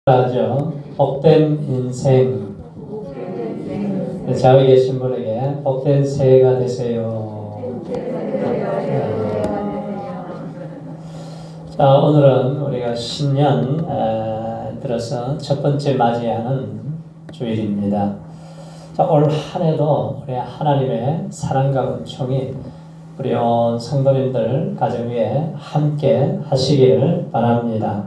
하죠. 복된 인생. 자위 계신 분에게 복된 새해가 되세요. 자, 오늘은 우리가 신년 들어서 첫 번째 맞이하는 주일입니다. 자, 올 한 해도 우리 하나님의 사랑과 은총이 우리 온 성도님들 가정 위에 함께 하시기를 바랍니다.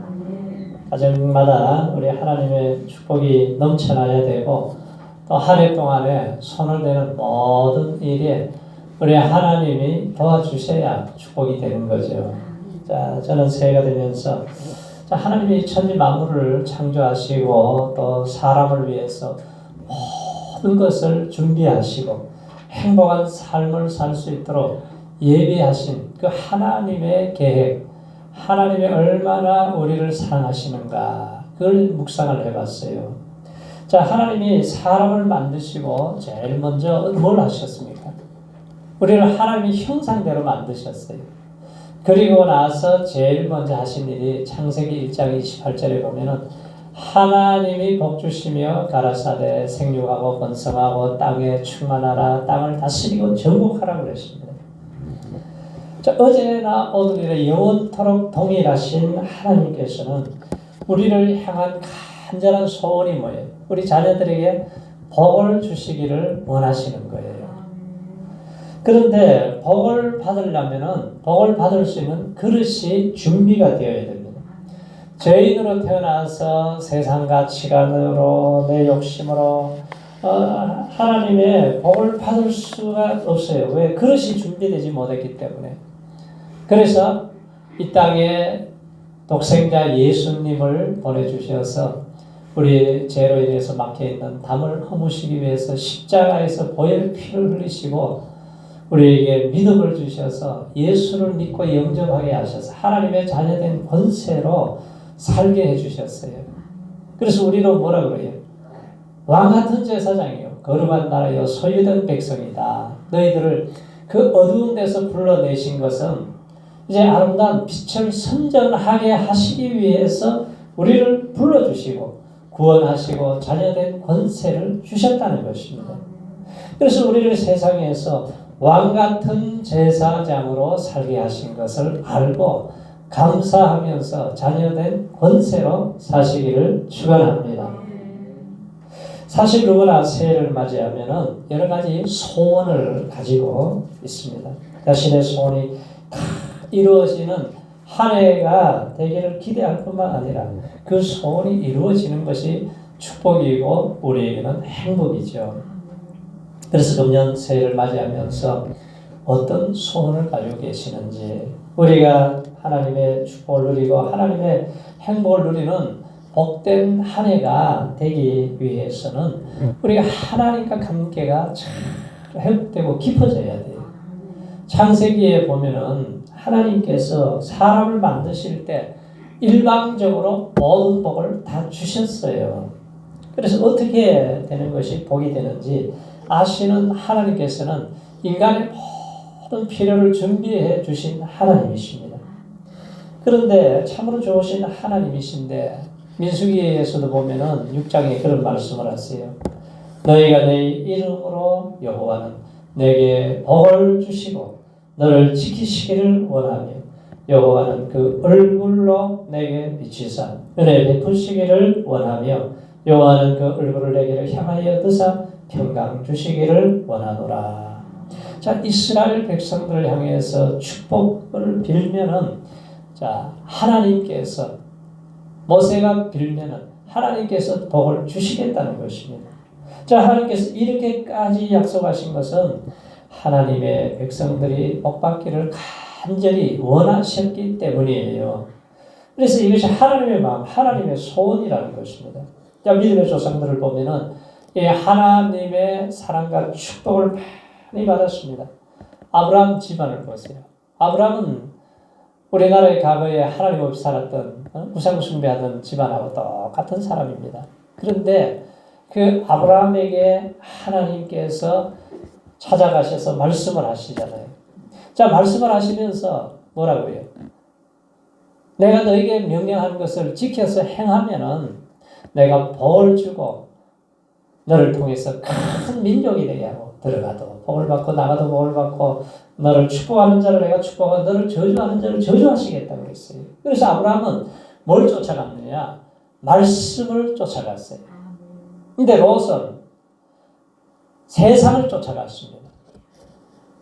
가정마다 우리 하나님의 축복이 넘쳐나야 되고, 또 한 해 동안에 손을 대는 모든 일에 우리 하나님이 도와주셔야 축복이 되는 거죠. 자, 저는 새해가 되면서 하나님이 천지 만물을 창조하시고 또 사람을 위해서 모든 것을 준비하시고 행복한 삶을 살 수 있도록 예비하신 그 하나님의 계획, 하나님이 얼마나 우리를 사랑하시는가, 그걸 묵상을 해봤어요. 자, 하나님이 사람을 만드시고 제일 먼저 뭘 하셨습니까? 우리를 하나님의 형상대로 만드셨어요. 그리고 나서 제일 먼저 하신 일이 창세기 1장 28절에 보면은 하나님이 복주시며 가라사대 생육하고 번성하고 땅에 충만하라, 땅을 다스리고 정복하라고 그랬습니다. 자, 어제나 오늘이나 영원토록 동일하신 하나님께서는 우리를 향한 간절한 소원이 뭐예요? 우리 자녀들에게 복을 주시기를 원하시는 거예요. 그런데 복을 받으려면은 복을 받을 수 있는 그릇이 준비가 되어야 됩니다. 죄인으로 태어나서 세상 가치관으로 내 욕심으로 하나님의 복을 받을 수가 없어요. 왜? 그릇이 준비되지 못했기 때문에. 그래서 이 땅에 독생자 예수님을 보내주셔서 우리 죄로 인해서 막혀있는 담을 허무시기 위해서 십자가에서 보혈 피를 흘리시고 우리에게 믿음을 주셔서 예수를 믿고 영접하게 하셔서 하나님의 자녀된 권세로 살게 해주셨어요. 그래서 우리는 뭐라 그래요? 왕같은 제사장이요, 거룩한 나라요, 소유된 백성이다. 너희들을 그 어두운 데서 불러내신 것은 이제 아름다운 빛을 선전하게 하시기 위해서 우리를 불러주시고 구원하시고 자녀된 권세를 주셨다는 것입니다. 그래서 우리를 세상에서 왕같은 제사장으로 살게 하신 것을 알고 감사하면서 자녀된 권세로 사시기를 축원합니다. 사실 누구나 새해를 맞이하면은 여러 가지 소원을 가지고 있습니다. 자신의 소원이 다 이루어지는 한 해가 되기를 기대할 뿐만 아니라 그 소원이 이루어지는 것이 축복이고 우리에게는 행복이죠. 그래서 금년 새해를 맞이하면서 어떤 소원을 가지고 계시는지, 우리가 하나님의 축복을 누리고 하나님의 행복을 누리는 복된 한 해가 되기 위해서는 우리가 하나님과 관계가 잘 회복되고 깊어져야 돼요. 창세기에 보면은 하나님께서 사람을 만드실 때 일방적으로 모든 복을 다 주셨어요. 그래서 어떻게 되는 것이 복이 되는지 아시는 하나님께서는 인간의 모든 필요를 준비해 주신 하나님이십니다. 그런데 참으로 좋으신 하나님이신데 민수기에서도 보면은 6장에 그런 말씀을 하세요. 너희가 내 이름으로 여호와는 내게 복을 주시고 너를 지키시기를 원하며 여호와는 그 얼굴로 내게 비치사 은혜 베푸시기를 원하며 여호와는 그 얼굴을 내게를 향하여 드사 평강 주시기를 원하노라. 자, 이스라엘 백성들을 향해서 축복을 빌면은, 자, 하나님께서 모세가 빌면은 하나님께서 복을 주시겠다는 것입니다. 자, 하나님께서 이렇게까지 약속하신 것은 하나님의 백성들이 복받기를 간절히 원하셨기 때문이에요. 그래서 이것이 하나님의 마음, 하나님의 소원이라는 것입니다. 자, 믿음의 조상들을 보면은 하나님의 사랑과 축복을 많이 받았습니다. 아브라함 집안을 보세요. 아브라함은 우리나라의 과거에 하나님 없이 살았던 우상 숭배하던 집안하고 똑같은 사람입니다. 그런데 그 아브라함에게 하나님께서 찾아가셔서 말씀을 하시잖아요. 자, 말씀을 하시면서 뭐라고 해요? 내가 너에게 명령하는 것을 지켜서 행하면은 내가 복을 주고 너를 통해서 큰 민족이 되게 하고 들어가도 복을 받고 나가도 복을 받고 너를 축복하는 자를 내가 축복하고 너를 저주하는 자를 저주하시겠다고 그랬어요. 그래서 아브라함은 뭘 쫓아갔느냐? 말씀을 쫓아갔어요. 근데 롯은 세상을 쫓아갔습니다.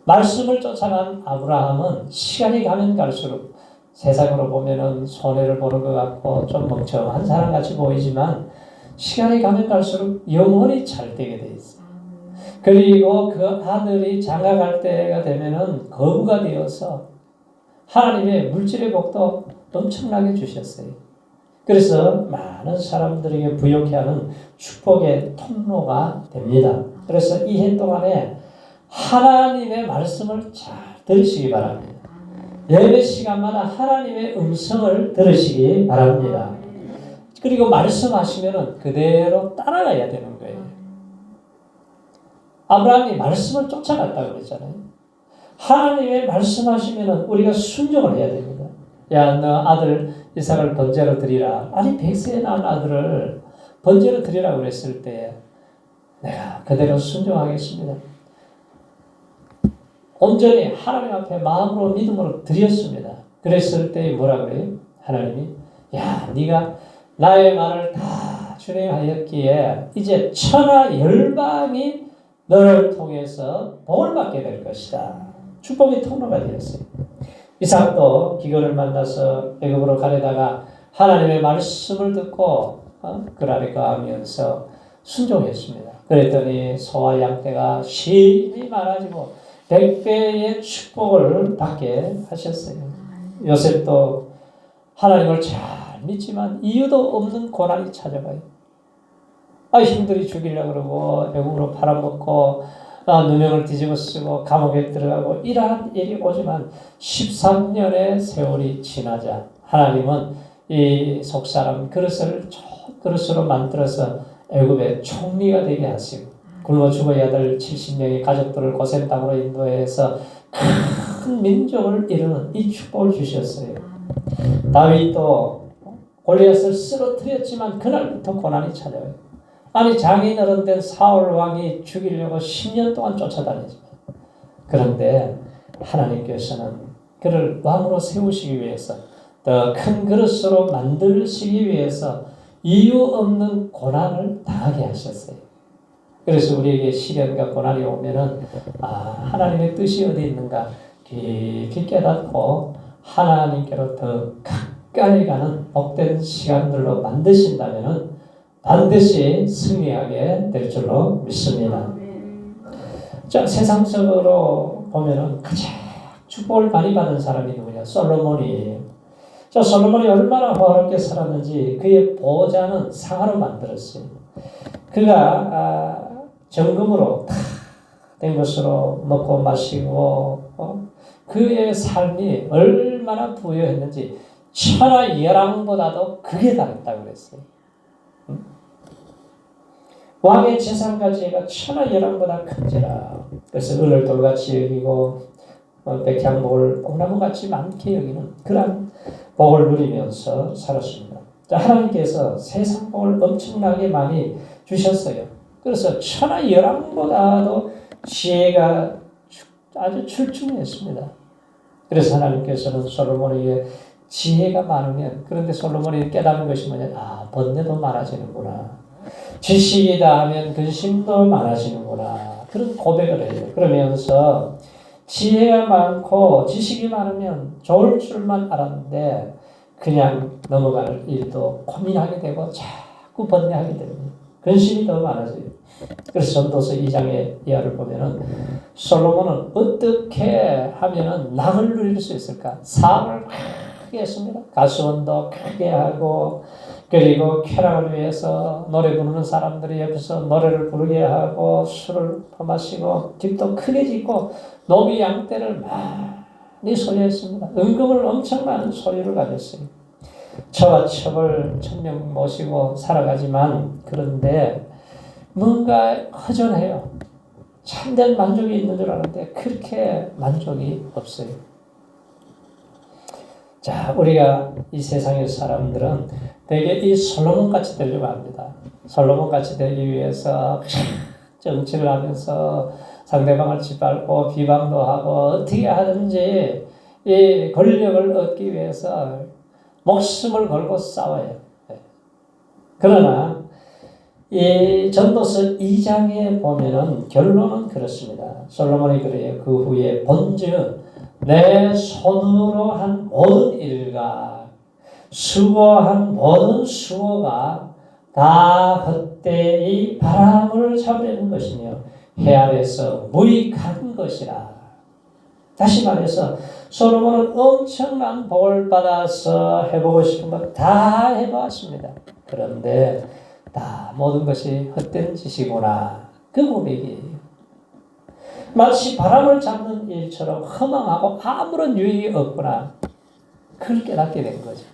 말씀을 쫓아간 아브라함은 시간이 가면 갈수록 세상으로 보면은 손해를 보는 것 같고 좀 멍청한 사람 같이 보이지만 시간이 가면 갈수록 영혼이 잘 되게 돼 있어요. 그리고 그 아들이 장가갈 때가 되면은 거부가 되어서 하나님의 물질의 복도 엄청나게 주셨어요. 그래서 많은 사람들에게 부욕해 하는 축복의 통로가 됩니다. 그래서 이 해 동안에 하나님의 말씀을 잘 들으시기 바랍니다. 예배 시간마다 하나님의 음성을 들으시기 바랍니다. 그리고 말씀하시면 그대로 따라가야 되는 거예요. 아브라함이 말씀을 쫓아갔다고 그랬잖아요. 하나님의 말씀하시면 우리가 순종을 해야 됩니다. 야, 너 아들 이삭을 번제로 드리라. 아니 100세에 낳은 아들을 번제로 드리라고 그랬을 때 내가 그대로 순종하겠습니다. 온전히 하나님 앞에 마음으로 믿음으로 드렸습니다. 그랬을 때 뭐라 그래요? 하나님이 야, 네가 나의 말을 다 준행하였기에 이제 천하 열방이 너를 통해서 복을 받게 될 것이다. 축복의 통로가 되었어요. 이삭도 기근을 만나서 애굽으로 가려다가 하나님의 말씀을 듣고 그날에 거하면서 순종했습니다. 그랬더니 소와 양떼가 심히 많아지고 100배의 축복을 받게 하셨어요. 요셉도 하나님을 잘 믿지만 이유도 없는 고난이 찾아가요. 형들이 죽이려고 그러고 애국으로 팔아먹고 누명을 뒤집어 쓰고 감옥에 들어가고 이러한 일이 오지만 13년의 세월이 지나자 하나님은 이 속사람 그릇으로 만들어서 애굽의 총리가 되게 하시고 굶어 죽어야 될 70명의 가족들을 고센 땅으로 인도해서 큰 민족을 이루는 이 축복을 주셨어요. 다윗도 골리앗을 쓰러뜨렸지만 그날부터 고난이 찾아와요. 아니 장인 어른 된 사울 왕이 죽이려고 10년 동안 쫓아다니지만 그런데 하나님께서는 그를 왕으로 세우시기 위해서 더 큰 그릇으로 만드시기 위해서 이유 없는 고난을 당하게 하셨어요. 그래서 우리에게 시련과 고난이 오면은 하나님의 뜻이 어디 있는가 깊이 깨닫고 하나님께로 더 가까이 가는 복된 시간들로 만드신다면은 반드시 승리하게 될 줄로 믿습니다. 자, 세상적으로 보면은 가장 축복을 많이 받은 사람이 누구냐? 솔로몬이. 자, 솔로몬이 얼마나 호화롭게 살았는지 그의 보좌는 상하로 만들었어요. 그가 정금으로 다 된 것으로 먹고 마시고 그의 삶이 얼마나 부유했는지 천하 열왕보다도 극에 달했다고 그랬어요. 왕의 재산가지가 천하 열왕보다 큰지라. 그래서 은을 돌같이 여기고 백향목을 콩나무같이 많게 여기는 그런 복을 누리면서 살았습니다. 자, 하나님께서 세상 복을 엄청나게 많이 주셨어요. 그래서 천하 열왕보다도 지혜가 아주 출중했습니다. 그래서 하나님께서는 솔로몬에게 지혜가 많으면, 그런데 솔로몬이 깨달은 것이 뭐냐? 번뇌도 많아지는구나. 지식이다 하면 근심도 많아지는구나. 그런 고백을 해요. 그러면서 지혜가 많고 지식이 많으면 좋을 줄만 알았는데 그냥 넘어갈 일도 고민하게 되고 자꾸 번뇌하게 됩니다. 근심이 더 많아져요. 그래서 전도서 2장의 이하를 보면은 솔로몬은 어떻게 하면은 낙을 누릴 수 있을까? 사업을 크게 했습니다. 가수원도 크게 하고 그리고 쾌락을 위해서 노래 부르는 사람들이 옆에서 노래를 부르게 하고 술을 퍼마시고 집도 크게 짓고 노비 양떼를 많이 소유했습니다. 은금을 엄청 많은 소유를 가졌어요. 처와 첩을 1000명 모시고 살아가지만 그런데 뭔가 허전해요. 참된 만족이 있는 줄 알았는데 그렇게 만족이 없어요. 자, 우리가 이 세상의 사람들은 되게 이 솔로몬 같이 되려고 합니다. 솔로몬 같이 되기 위해서 정치를 하면서 상대방을 짓밟고 비방도 하고 어떻게 하든지 이 권력을 얻기 위해서 목숨을 걸고 싸워요. 그러나 이 전도서 2장에 보면은 결론은 그렇습니다. 솔로몬이 그래요. 그 후에 본즉 내 손으로 한 모든 일과 수고한 모든 수고가 다 헛되이 바람을 잡으려는 것이며 해 아래서 무익한 것이라. 다시 말해서 솔로몬은 엄청난 복을 받아서 해보고 싶은 것 다 해보았습니다. 그런데 다 모든 것이 헛된 짓이구나. 그 고백이에요. 마치 바람을 잡는 일처럼 허망하고 아무런 유익이 없구나. 그걸 깨닫게 된 거죠.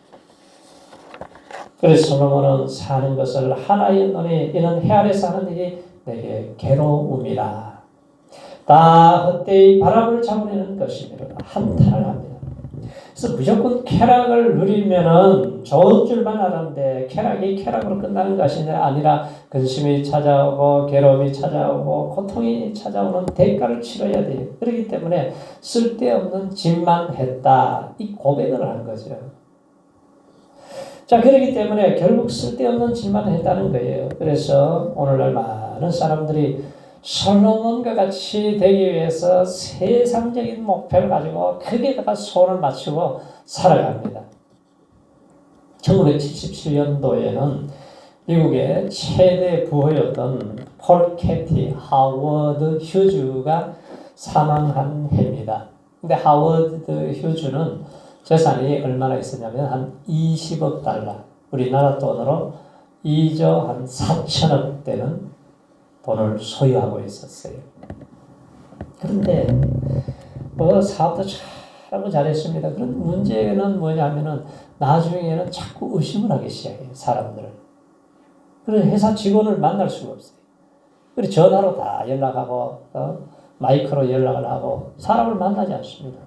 그래서 솔로몬은 사는 것을 하나의 눈에 이는 해 아래 사는 일이 내게 괴로움이라. 다 헛되이 바람을 잡으려는 것이므로 한탄을 합니다. 그래서 무조건 쾌락을 누리면은 좋은 줄만 알았는데 쾌락이 쾌락으로 끝나는 것이 아니라 근심이 찾아오고 괴로움이 찾아오고 고통이 찾아오는 대가를 치러야 돼요. 그렇기 때문에 쓸데없는 짓만 했다. 이 고백을 한 거죠. 자, 그렇기 때문에 결국 쓸데없는 짓만 했다는 거예요. 그래서 오늘날 많은 사람들이 솔로몬과 같이 되기 위해서 세상적인 목표를 가지고 거기에다가 손을 맞추고 살아갑니다. 1977년도에는 미국의 최대 부호였던 폴 캐티 하워드 휴즈가 사망한 해입니다. 근데 하워드 휴즈는 재산이 얼마나 있었냐면 한 20억 달러, 우리나라 돈으로 2조 한 4천억 되는 돈을 소유하고 있었어요. 그런데 사업도 잘하고 잘했습니다. 그런 문제는 뭐냐면은 나중에는 자꾸 의심을 하기 시작해요. 사람들을. 그래서 회사 직원을 만날 수가 없어요. 그래서 전화로 다 연락하고 마이크로 연락을 하고 사람을 만나지 않습니다.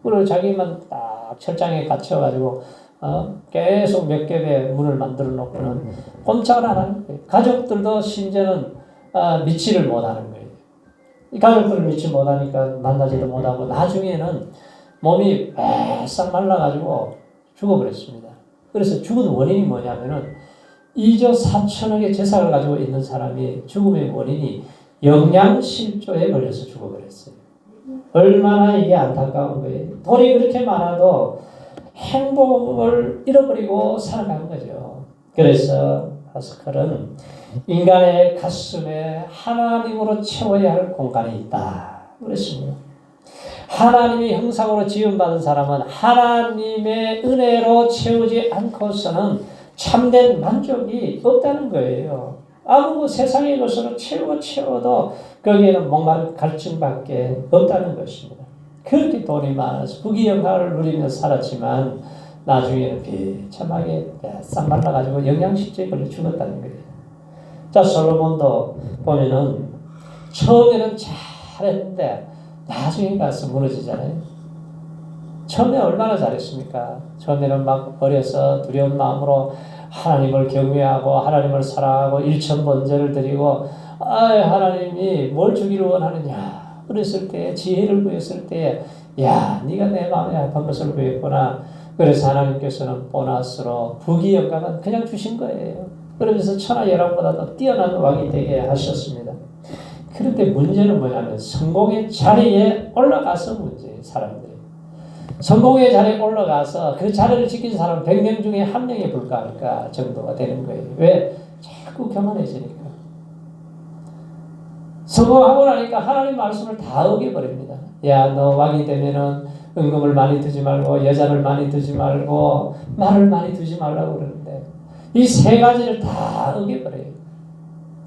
그리고 자기만 딱 철장에 갇혀가지고 계속 몇 겹의 문을 만들어 놓고는 꼼짝을 안 하는 거예요. 가족들도 심지어는 믿지를 못하는 거예요. 이 가족들을 믿지 못하니까 만나지도 못하고 나중에는 몸이 바싹 말라가지고 죽어버렸습니다. 그래서 죽은 원인이 뭐냐면은 2조 4천억의 재산을 가지고 있는 사람이 죽음의 원인이 영양실조에 걸려서 죽어버렸어요. 얼마나 이게 안타까운 거예요. 돈이 그렇게 많아도 행복을 잃어버리고 살아가는 거죠. 그래서 파스칼은 인간의 가슴에 하나님으로 채워야 할 공간이 있다. 그랬습니다. 하나님의 형상으로 지음받은 사람은 하나님의 은혜로 채우지 않고서는 참된 만족이 없다는 거예요. 아무 세상의 것으로 채워도 거기에는 뭔가 갈증밖에 없다는 것입니다. 그렇게 돈이 많아서 부귀영화를 누리며 살았지만 나중에는 비참하게 싹 말라가지고 영양실조에 걸려 죽었다는 거예요. 자, 솔로몬도 보면은 처음에는 잘했는데 나중에 가서 무너지잖아요. 처음에 얼마나 잘했습니까? 처음에는 막 어려서 두려운 마음으로 하나님을 경외하고 하나님을 사랑하고 일천번제를 드리고 하나님이 뭘 주기를 원하느냐 그랬을 때 지혜를 구했을 때 야 네가 내 마음에 합한 것을 구했구나. 그래서 하나님께서는 보너스로 부귀영광은 그냥 주신 거예요. 그러면서 천하열왕보다도 뛰어난 왕이 되게 하셨습니다. 그런데 문제는 뭐냐면 성공의 자리에 올라가서 문제예요. 사람들이. 성공의 자리에 올라가서 그 자리를 지킨 사람 100명 중에 1명에 불과할까 정도가 되는 거예요. 왜? 자꾸 교만해지니까. 성공하고 나니까 하나님 말씀을 다 어겨버립니다. 야, 너 왕이 되면은 은금을 많이 두지 말고 여자를 많이 두지 말고 말을 많이 두지 말라고 그러는데 이 세 가지를 다 어겨버려요.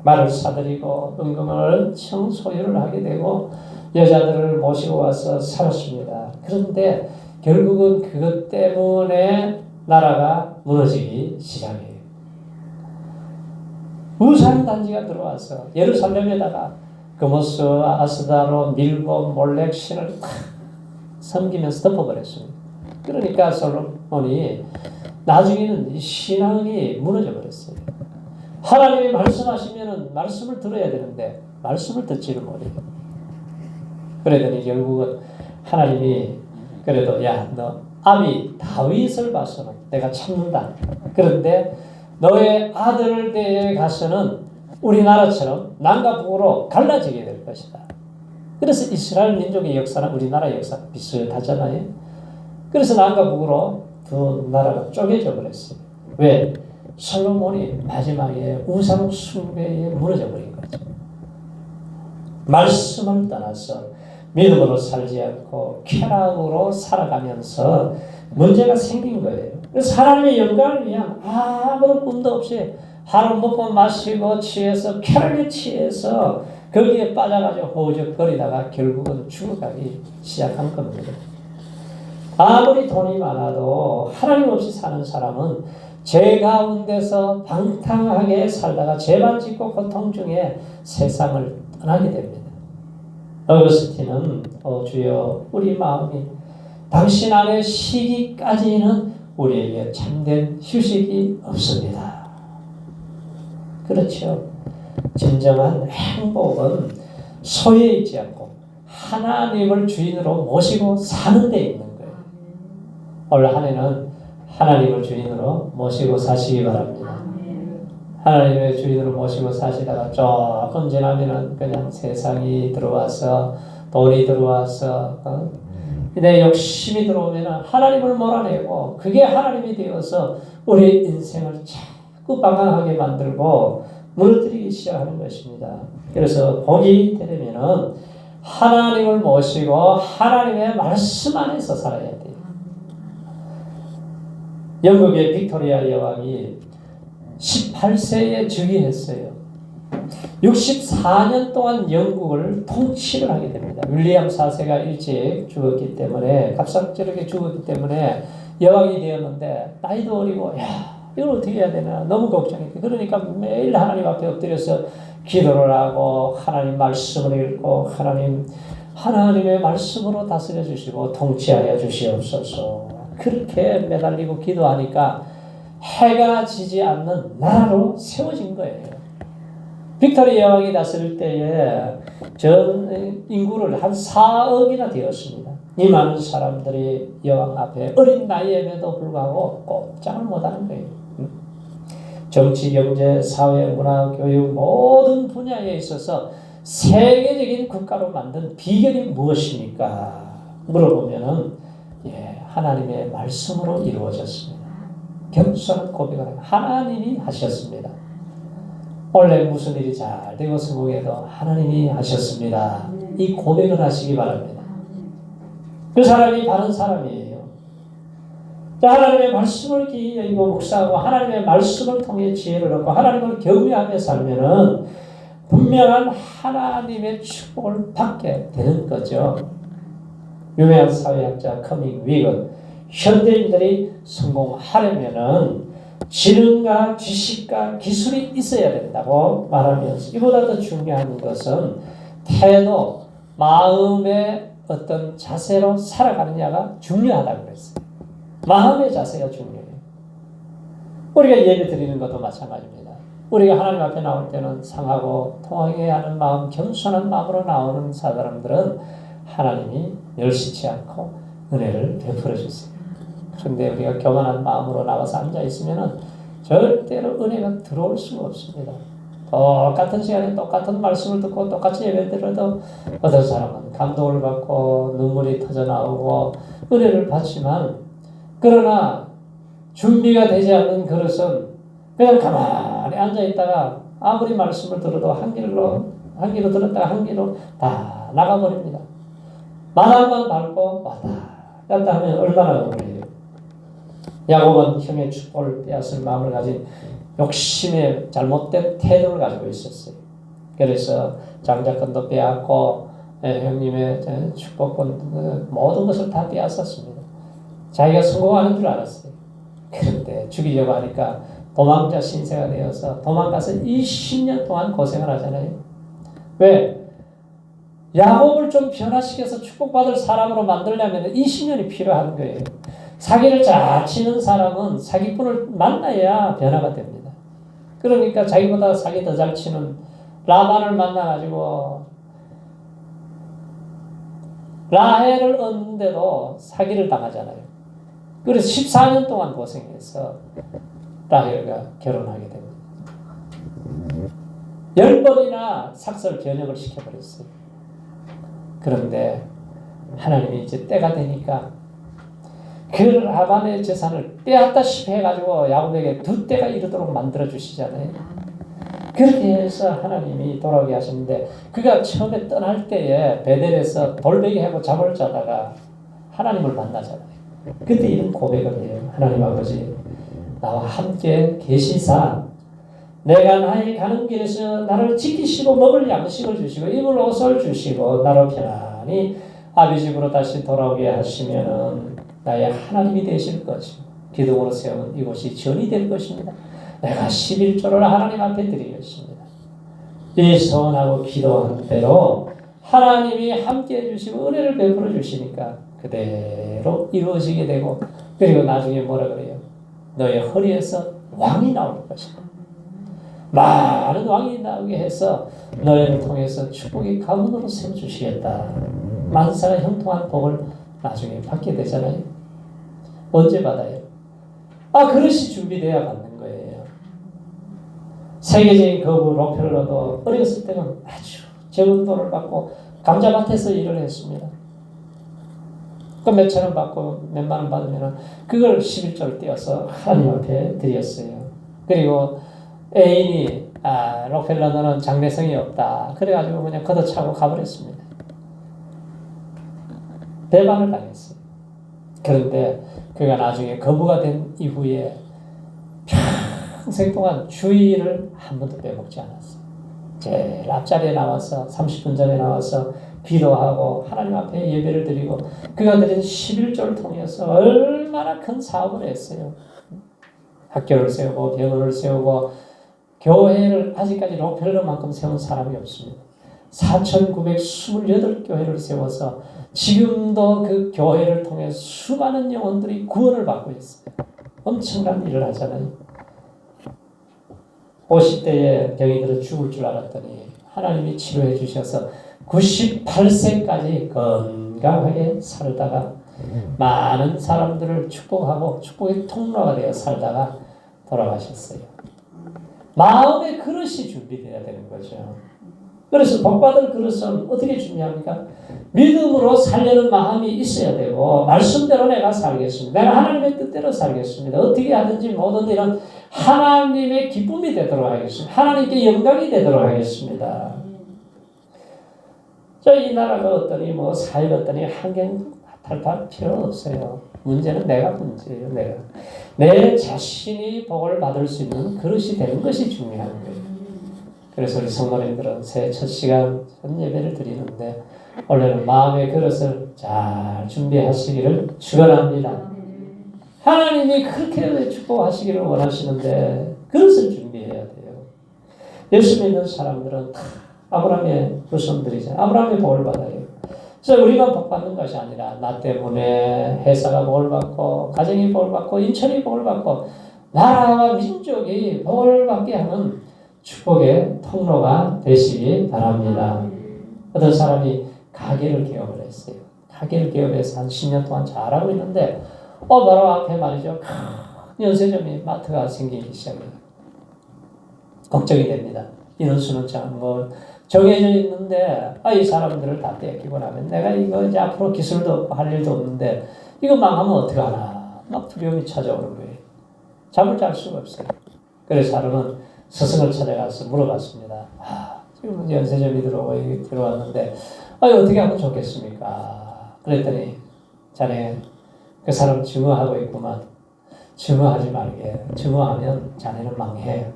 말을 사들이고 은금을 엄청 소유를 하게 되고 여자들을 모시고 와서 살았습니다. 그런데 결국은 그것 때문에 나라가 무너지기 시작해요. 우상 단지가 들어와서 예루살렘에다가 그모스 아스다로 밀고 몰렉 신을 탁 섬기면서 덮어버렸습니다. 그러니까 솔로몬이 나중에는 이 신앙이 무너져 버렸어요. 하나님이 말씀하시면은 말씀을 들어야 되는데 말씀을 듣지를 못해요. 그러더니 결국은 하나님이 그래도 야, 너 아비 다윗을 봐서는 내가 참는다. 그런데 너의 아들을 대해 가서는 우리나라처럼 남과 북으로 갈라지게 될 것이다. 그래서 이스라엘 민족의 역사는 우리나라 역사 비슷하잖아요. 그래서 남과 북으로 두 나라가 쪼개져 버렸어요. 왜? 솔로몬이 마지막에 우상 숭배에 무너져 버린 거죠. 말씀을 떠나서 믿음으로 살지 않고 쾌락으로 살아가면서 문제가 생긴 거예요. 그래서 하나님의 영광을 위한 아무런 꿈도 없이 하루 먹고 마시고 취해서 쾌락에 취해서 거기에 빠져가지고 허우적거리다가 결국은 죽어가기 시작한 겁니다. 아무리 돈이 많아도 하나님 없이 사는 사람은 죄 가운데서 방탕하게 살다가 죄만 짓고 고통 중에 세상을 떠나게 됩니다. 어거스틴은 주여 우리 마음이 당신 안에 쉬기까지는 우리에게 참된 휴식이 없습니다. 그렇죠. 진정한 행복은 소유에 있지 않고 하나님을 주인으로 모시고 사는 데 있는 거예요. 올 한 해는 하나님을 주인으로 모시고 사시기 바랍니다. 하나님의 주인으로 모시고 사시다가 조금 지나면은 그냥 세상이 들어와서 돈이 들어와서 내 욕심이 들어오면은 하나님을 몰아내고 그게 하나님이 되어서 우리 인생을 자꾸 방황하게 만들고 무너뜨리기 시작하는 것입니다. 그래서 복이 되려면은 하나님을 모시고 하나님의 말씀 안에서 살아야 돼요. 영국의 빅토리아 여왕이 18세에 즉위했어요. 64년 동안 영국을 통치를 하게 됩니다. 윌리엄 4세가 일찍 죽었기 때문에 갑작스럽게 죽었기 때문에 여왕이 되었는데 나이도 어리고 야 이걸 어떻게 해야 되나 너무 걱정했어요. 그러니까 매일 하나님 앞에 엎드려서 기도를 하고 하나님 말씀을 읽고 하나님의 말씀으로 다스려 주시고 통치하여 주시옵소서. 그렇게 매달리고 기도하니까 해가 지지 않는 나라로 세워진 거예요. 빅토리아 여왕이 다스릴 때에 전 인구를 한 4억이나 되었습니다. 이 많은 사람들이 여왕 앞에 어린 나이임에도 불구하고 꼼짝을 못하는 거예요. 정치, 경제, 사회, 문화, 교육 모든 분야에 있어서 세계적인 국가로 만든 비결이 무엇입니까? 물어보면은 하나님의 말씀으로 이루어졌습니다. 겸손한 고백을 하나님이 하셨습니다. 원래 무슨 일이 잘 되고 성공해도 하나님이 하셨습니다. 이 고백을 하시기 바랍니다. 그 사람이 바른 사람이에요. 하나님의 말씀을 기이 여기고 묵상하고 하나님의 말씀을 통해 지혜를 얻고 하나님을 경외하며 살면은 분명한 하나님의 축복을 받게 되는 거죠. 유명한 사회학자 커밍 위건 현대인들이 성공하려면은 지능과 지식과 기술이 있어야 된다고 말하면서 이보다 더 중요한 것은 태도, 마음의 어떤 자세로 살아가느냐가 중요하다고 그랬어요. 마음의 자세가 중요해요. 우리가 예배 드리는 것도 마찬가지입니다. 우리가 하나님 앞에 나올 때는 상하고 통하게 하는 마음, 겸손한 마음으로 나오는 사람들은 하나님이 멸시치 않고 은혜를 베풀어 주세요. 그런데 우리가 교만한 마음으로 나와서 앉아 있으면 절대로 은혜가 들어올 수가 없습니다. 똑같은 시간에 똑같은 말씀을 듣고 똑같이 예배 드려도 어떤 사람은 감동을 받고 눈물이 터져 나오고 은혜를 받지만 그러나 준비가 되지 않는 그릇은 그냥 가만히 앉아 있다가 아무리 말씀을 들어도 한 길로 들었다가 한 길로 다 나가버립니다. 마당만 밟고 왔다 갔다 하면 얼마나 억울해요. 야곱은 형의 축복을 빼앗을 마음을 가진 욕심의 잘못된 태도를 가지고 있었어요. 그래서 장자권도 빼앗고 형님의 축복권 모든 것을 다 빼앗았습니다. 자기가 성공하는 줄 알았어요. 그런데 죽이려고 하니까 도망자 신세가 되어서 도망가서 20년 동안 고생을 하잖아요. 왜? 야곱을 좀 변화시켜서 축복받을 사람으로 만들려면 20년이 필요한 거예요. 사기를 잘 치는 사람은 사기꾼을 만나야 변화가 됩니다. 그러니까 자기보다 사기 더 잘 치는 라반을 만나가지고 라헬을 얻는데도 사기를 당하잖아요. 그래서 14년 동안 고생해서 라헬과 결혼하게 됩니다. 10번이나 삭설 변역을 시켜버렸어요. 그런데 하나님이 이제 때가 되니까 그 라반의 재산을 빼앗다시피 해가지고 야곱에게 2때가 이르도록 만들어 주시잖아요. 그렇게 해서 하나님이 돌아오게 하셨는데 그가 처음에 떠날 때에 베델에서 돌베개 하고 잠을 자다가 하나님을 만나잖아요. 그때 이런 고백을 해요. 하나님 아버지, 나와 함께 계시사 내가 나의 가는 길에서 나를 지키시고 먹을 양식을 주시고 입을 옷을 주시고 나로 편안히 아비 집으로 다시 돌아오게 하시면은 나의 하나님이 되실 것이고 기둥으로 세운 이곳이 전이 될 것입니다. 내가 11조를 하나님 앞에 드리겠습니다. 이 소원하고 기도한 대로 하나님이 함께 해주시고 은혜를 베풀어 주시니까 그대로 이루어지게 되고 그리고 나중에 뭐라 그래요? 너의 허리에서 왕이 나올 것이다. 많은 왕이 나오게 해서 너희를 통해서 축복의 가문으로 세워주시겠다. 만사가 형통한 복을 나중에 받게 되잖아요. 언제 받아요? 그릇이 준비돼야 받는 거예요. 세계적인 거부 록펠러도 어렸을 때는 아주 적은 돈을 받고 감자밭에서 일을 했습니다. 그 몇천 원 받고 몇만 원 받으면 그걸 11조를 떼어서 하나님 앞에 드렸어요. 그리고 애인이 록펠러 너는 장래성이 없다. 그래가지고 그냥 걷어차고 가버렸습니다. 배반을 당했어요. 그런데 그가 나중에 거부가 된 이후에 평생 동안 주의를 한 번도 빼먹지 않았어요. 제일 앞자리에 나와서 30분 전에 나와서 기도하고 하나님 앞에 예배를 드리고 그가 드린 11조를 통해서 얼마나 큰 사업을 했어요. 학교를 세우고 병원을 세우고 교회를 아직까지 록펠러만큼 세운 사람이 없습니다. 4,928교회를 세워서 지금도 그 교회를 통해 수많은 영혼들이 구원을 받고 있어요. 엄청난 일을 하잖아요. 50대에 병이 들어 죽을 줄 알았더니 하나님이 치료해 주셔서 98세까지 건강하게 살다가 많은 사람들을 축복하고 축복의 통로가 되어 살다가 돌아가셨어요. 마음의 그릇이 준비되어야 되는 거죠. 그래서 복받을 그릇은 어떻게 준비합니까? 믿음으로 살려는 마음이 있어야 되고 말씀대로 내가 살겠습니다. 내가 하나님의 뜻대로 살겠습니다. 어떻게 하든지 모든 일은 하나님의 기쁨이 되도록 하겠습니다. 하나님께 영광이 되도록 하겠습니다. 이 나라가 어떠니 사회가 어떠니 환경 탈탈 필요 없어요. 문제는 내가 문제예요. 내 자신이 복을 받을 수 있는 그릇이 되는 것이 중요한 거예요. 그래서 우리 성도님들은 새해 첫 시간 첫 예배를 드리는데 원래는 마음의 그릇을 잘 준비하시기를 축원합니다. 하나님이 그렇게 축복하시기를 원하시는데 그릇을 준비해야 돼요. 예수 믿는 사람들은 다 아브라함의 후손들이잖아요. 아브라함의 복을 받아요. 그래서 우리만 복 받는 것이 아니라 나 때문에 회사가 복을 받고 가정이 복을 받고 인천이 복을 받고 나라와 민족이 복을 받게 하는 축복의 통로가 되시기 바랍니다. 어떤 사람이 가게를 개업을 했어요. 가게를 개업해서 한 10년 동안 잘하고 있는데 바로 앞에 말이죠. 큰 연세점이 마트가 생기기 시작해요. 걱정이 됩니다. 인원수는 정해져 있는데 이 사람들을 다 떼끼고 나면 내가 이거 이제 앞으로 기술도 없고 할 일도 없는데 이거 망하면 어떡하나 막 두려움이 찾아오는 거예요. 잠을 잘 수가 없어요. 그래서 사람은 스승을 찾아가서 물어봤습니다. 지금 연세점이 들어왔는데 어떻게 하면 좋겠습니까? 그랬더니 자네 그 사람 증오하고 있구만. 증오하지 말게. 증오하면 자네는 망해.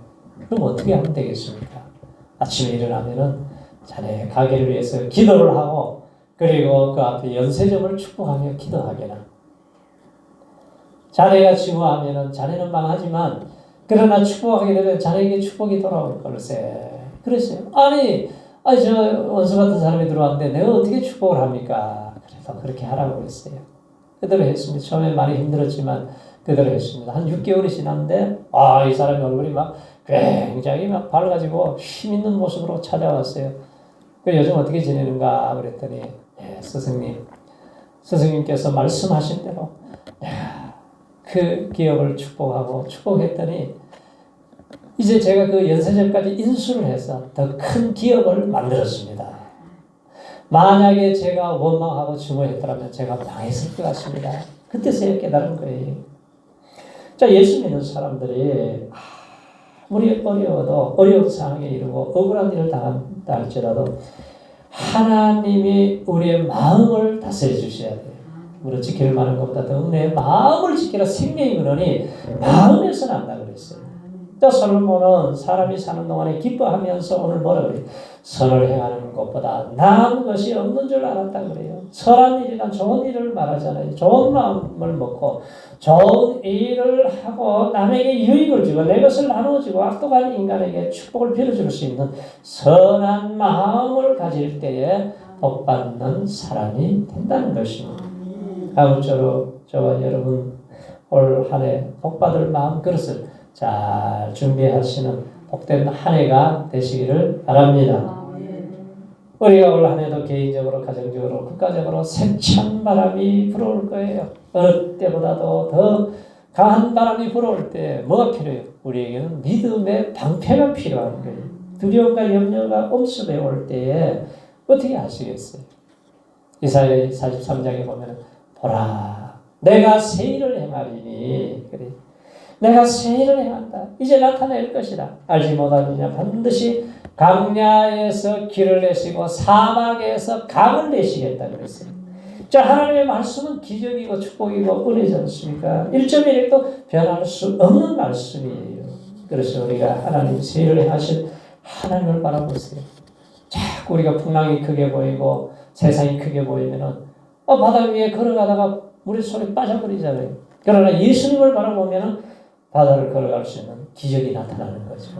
그럼 어떻게 하면 되겠습니까? 아침에 일어나면은 자네 가게를 위해서 기도를 하고 그리고 그 앞에 연세점을 축복하며 기도하게나. 자네가 증오하면은 자네는 망하지만 그러나 축복하게 되면 자네에게 축복이 돌아올 걸세. 그랬어요. 저 원수 같은 사람이 들어왔는데 내가 어떻게 축복을 합니까? 그래서 그렇게 하라고 그랬어요. 그대로 했습니다. 처음에 많이 힘들었지만 그대로 했습니다. 한 6개월이 지났는데 이 사람의 얼굴이 막 굉장히 막 밝아지고 힘 있는 모습으로 찾아왔어요. 요즘 어떻게 지내는가 그랬더니 스승님께서 말씀하신 대로 그 기업을 축복했더니 이제 제가 그 연세점까지 인수를 해서 더 큰 기업을 만들었습니다. 만약에 제가 원망하고 증오했더라면 제가 망했을 것 같습니다. 그때서야 깨달은 거예요. 자, 예수 믿는 사람들이 아무리 어려운 상황에 이르고 억울한 일을 당한다 할지라도 하나님이 우리의 마음을 다스려 주셔야 돼요. 우리 지킬 만한 것보다 더 내 마음을 지키라 생명이 그러니 마음에서 난다 그랬어요. 자, 솔로몬은 사람이 사는 동안에 기뻐하면서 오늘 뭐라 그래요? 선을 행하는 것보다 나은 것이 없는 줄 알았다 그래요. 선한 일이나 좋은 일을 말하잖아요. 좋은 마음을 먹고 좋은 일을 하고 남에게 유익을 주고 내 것을 나누어주고 악독한 인간에게 축복을 빌어줄 수 있는 선한 마음을 가질 때에 복받는 사람이 된다는 것입니다. 아무쪼록 저와 여러분 올 한 해 복받을 마음 그릇을 잘 준비하시는 복된 한 해가 되시기를 바랍니다. 우리가 올 한 해도 개인적으로, 가정적으로, 국가적으로 세찬 바람이 불어올 거예요. 어느 때보다도 더 강한 바람이 불어올 때 뭐가 필요해요? 우리에게는 믿음의 방패가 필요한 거예요. 두려움과 염려가 엄습해 올 때에 어떻게 하시겠어요? 이사야 43장에 보면 보라 내가 새 일을 행하리니 그래. 내가 새 일을 행한다. 이제 나타낼 것이다. 알지 못하느냐 반드시 광야에서 길을 내시고 사막에서 강을 내시겠다 그랬어요. 자, 하나님의 말씀은 기적이고 축복이고 은혜지 않습니까? 1.1도 변할 수 없는 말씀이에요. 그래서 우리가 하나님 새 일을 행하실 하나님을 바라보세요. 자꾸 우리가 풍랑이 크게 보이고 세상이 크게 보이면은 바다 위에 걸어가다가 물에 손에 빠져버리잖아요. 그러나 예수님을 바라보면은 바다를 걸어갈 수 있는 기적이 나타나는 거죠.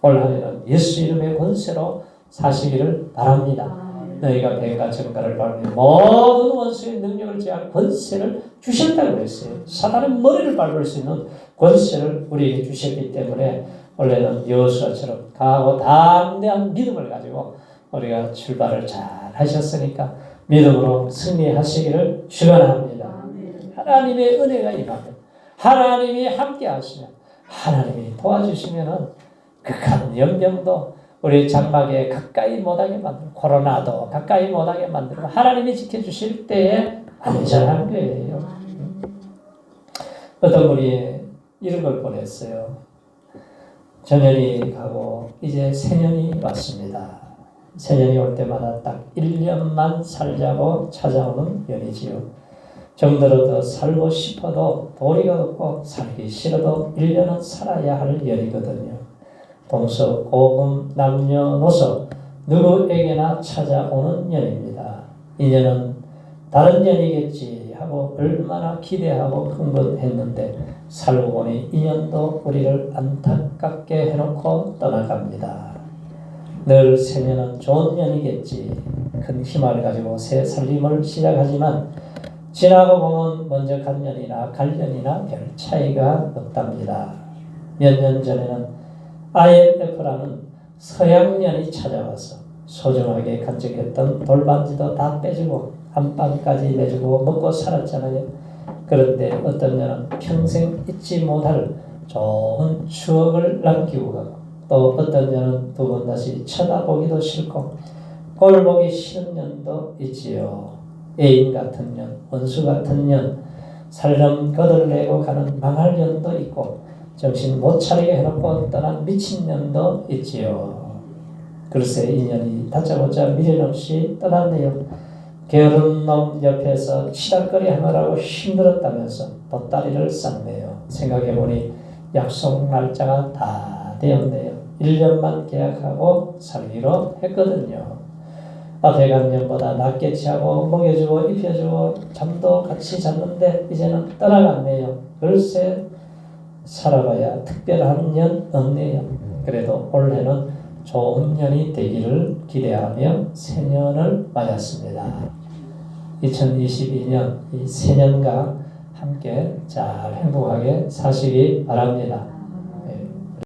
올 한 해는 예수 이름의 권세로 사시기를 바랍니다. 너희가 뱀과 정갈을 밟으며 모든 원수의 능력을 제한 권세를 주셨다고 했어요. 사단의 머리를 밟을 수 있는 권세를 우리에게 주셨기 때문에 원래는 여호수아처럼 강하고 담대한 믿음을 가지고 우리가 출발을 잘 하셨으니까 믿음으로 승리하시기를 축원합니다. 하나님의 은혜가 임하면 하나님이 함께 하시면 하나님이 도와주시면은 극한 연병도 우리 장막에 가까이 못하게 만들고 코로나도 가까이 못하게 만들고 하나님이 지켜주실 때에 안전한 거예요. 어떤 분이 이런 걸 보냈어요. 전년이 가고 이제 새년이 왔습니다. 새년이 올 때마다 딱 1년만 살자고 찾아오는 연이지요. 정들어 더 살고 싶어도 도리가 없고 살기 싫어도 1년은 살아야 할 연이거든요. 동서, 고금, 남녀노소 누구에게나 찾아오는 년입니다. 이 년은 다른 년이겠지 하고 얼마나 기대하고 흥분했는데 살고 보니 이 년도 우리를 안타깝게 해놓고 떠나갑니다. 늘 새년은 좋은 년이겠지. 큰 힘을 가지고 새 살림을 시작하지만 지나고 보면 먼저 간 년이나 갈 년이나 별 차이가 없답니다. 몇 년 전에는 IMF라는 서양년이 찾아와서 소중하게 간직했던 돌반지도 다 빼주고 안방까지 내주고 먹고 살았잖아요. 그런데 어떤 년은 평생 잊지 못할 좋은 추억을 남기고 가고 또 어떤 년은 두 번 다시 쳐다보기도 싫고 꼴 보기 싫은 년도 있지요. 애인 같은 년, 원수 같은 년, 살점 거들내고 가는 망할 년도 있고 정신 못 차리게 해놓고 떠난 미친 년도 있지요. 글쎄 인연이 다짜고짜 미련 없이 떠났네요. 게으른 놈 옆에서 치닥거리 하느라고 힘들었다면서 보따리를 쌌네요. 생각해보니 약속 날짜가 다 되었네요. 1년만 계약하고 살기로 했거든요. 앞에 간 년보다 낫게 취하고 먹여주고 입혀주고 잠도 같이 잤는데 이제는 떠나갔네요. 글쎄 살아봐야 특별한 년 없네요. 그래도 올해는 좋은 년이 되기를 기대하며 새년을 맞았습니다. 2022년 이 새년과 함께 잘 행복하게 사시기 바랍니다.